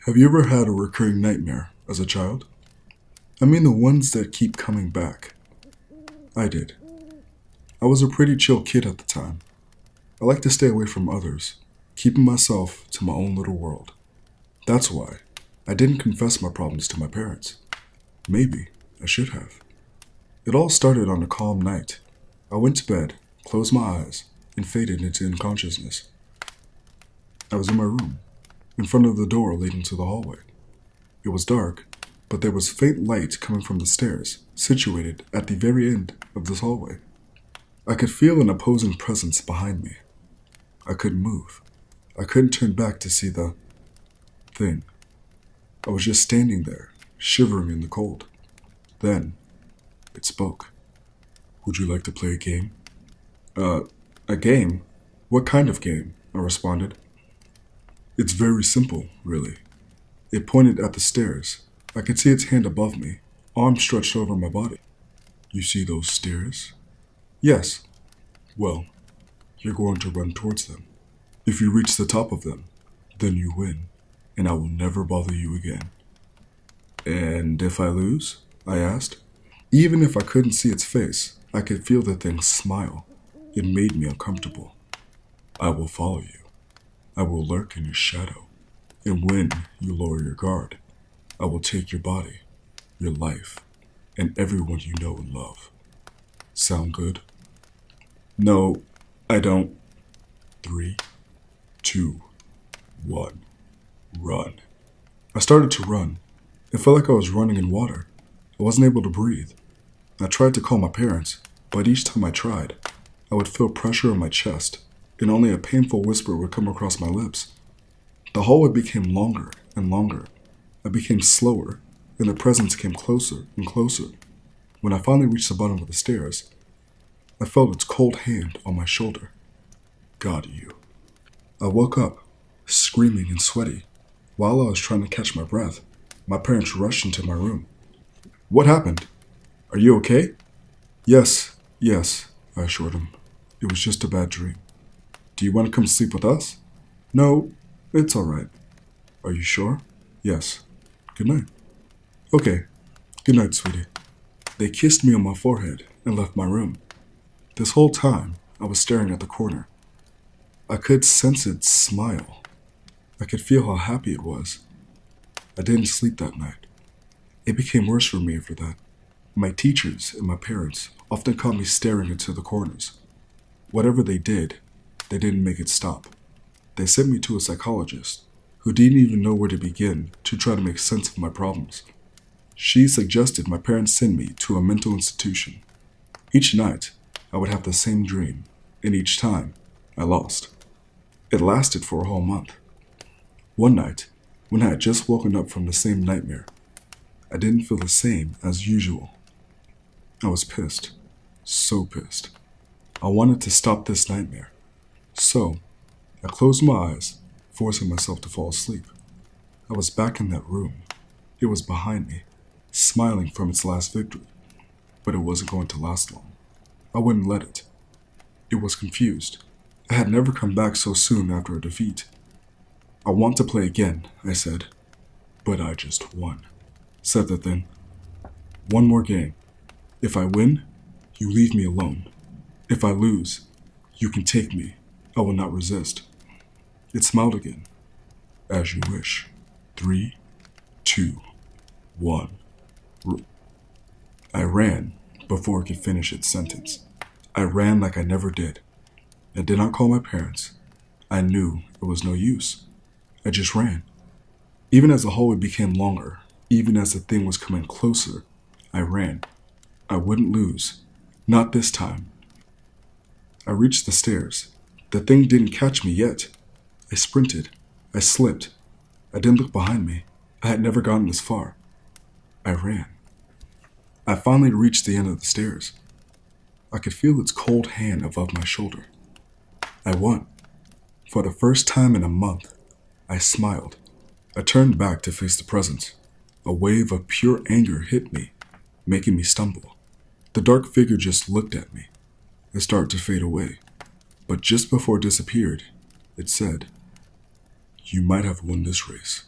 Have you ever had a recurring nightmare as a child? I mean the ones that keep coming back. I did. I was a pretty chill kid at the time. I liked to stay away from others, keeping myself to my own little world. That's why I didn't confess my problems to my parents. Maybe I should have. It all started on a calm night. I went to bed, closed my eyes, and faded into unconsciousness. I was in my room, in front of the door leading to the hallway. It was dark, but there was faint light coming from the stairs, situated at the very end of this hallway. I could feel an opposing presence behind me. I couldn't move. I couldn't turn back to see the thing. I was just standing there, shivering in the cold. Then, it spoke. "Would you like to play a game?" A game? What kind of game?" I responded. "It's very simple, really." It pointed at the stairs. I could see its hand above me, arm stretched over my body. "You see those stairs?" "Yes." "Well, you're going to run towards them. If you reach the top of them, then you win, and I will never bother you again." "And if I lose?" I asked. Even if I couldn't see its face, I could feel the thing smile. It made me uncomfortable. "I will follow you. I will lurk in your shadow. And when you lower your guard, I will take your body, your life, and everyone you know and love. Sound good?" "No, I don't." 3, 2, 1, run. I started to run. It felt like I was running in water. I wasn't able to breathe. I tried to call my parents, but each time I tried, I would feel pressure on my chest, and only a painful whisper would come across my lips. The hallway became longer and longer. I became slower, and the presence came closer and closer. When I finally reached the bottom of the stairs, I felt its cold hand on my shoulder. "Got you." I woke up, screaming and sweaty. While I was trying to catch my breath, my parents rushed into my room. "What happened? Are you okay?" Yes, I assured him. "It was just a bad dream." "Do you want to come sleep with us?" "No, it's all right." "Are you sure?" "Yes." "Good night." "Okay, good night, sweetie." They kissed me on my forehead and left my room. This whole time, I was staring at the corner. I could sense its smile. I could feel how happy it was. I didn't sleep that night. It became worse for me after that. My teachers and my parents often caught me staring into the corners. Whatever they did, they didn't make it stop. They sent me to a psychologist who didn't even know where to begin to try to make sense of my problems. She suggested my parents send me to a mental institution. Each night, I would have the same dream, and each time, I lost. It lasted for a whole month. One night, when I had just woken up from the same nightmare, I didn't feel the same as usual. I was pissed. So pissed. I wanted to stop this nightmare. So, I closed my eyes, forcing myself to fall asleep. I was back in that room. It was behind me, smiling from its last victory. But it wasn't going to last long. I wouldn't let it. It was confused. I had never come back so soon after a defeat. "I want to play again," I said. "But I just won," said the thing. "One more game. If I win, you leave me alone. If I lose, you can take me. I will not resist." It smiled again. "As you wish. 3, 2, 1. I ran before it could finish its sentence. I ran like I never did. I did not call my parents. I knew it was no use. I just ran. Even as the hallway became longer, even as the thing was coming closer, I ran. I wouldn't lose. Not this time. I reached the stairs. The thing didn't catch me yet. I sprinted. I slipped. I didn't look behind me. I had never gotten this far. I ran. I finally reached the end of the stairs. I could feel its cold hand above my shoulder. I won. For the first time in a month, I smiled. I turned back to face the presence. A wave of pure anger hit me, making me stumble. The dark figure just looked at me. It started to fade away. But just before it disappeared, it said, "You might have won this race,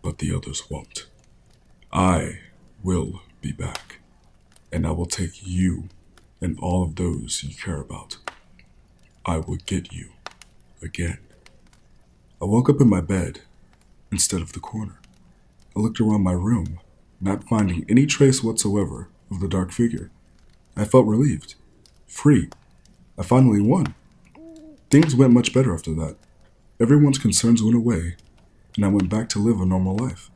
but the others won't. I will be back, and I will take you and all of those you care about. I will get you again. I woke up in my bed instead of the corner. I looked around my room, not finding any trace whatsoever of the dark figure. I felt relieved, free. I finally won. Things went much better after that. Everyone's concerns went away, and I went back to live a normal life.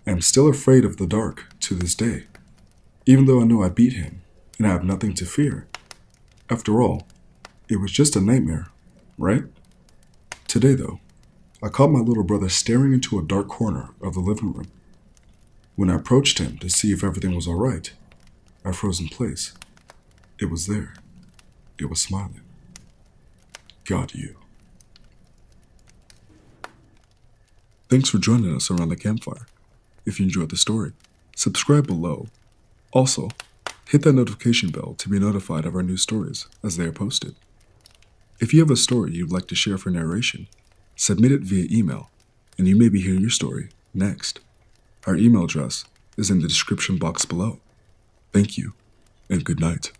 I am still afraid of the dark to this day, even though I know I beat him and I have nothing to fear. After all, it was just a nightmare, right? Today, though, I caught my little brother staring into a dark corner of the living room. When I approached him to see if everything was all right, I froze in place. It was there. It was smiling. Got you. Thanks for joining us around the campfire. If you enjoyed the story, subscribe below. Also, hit that notification bell to be notified of our new stories as they are posted. If you have a story you'd like to share for narration, submit it via email, and you may be hearing your story next. Our email address is in the description box below. Thank you, and good night.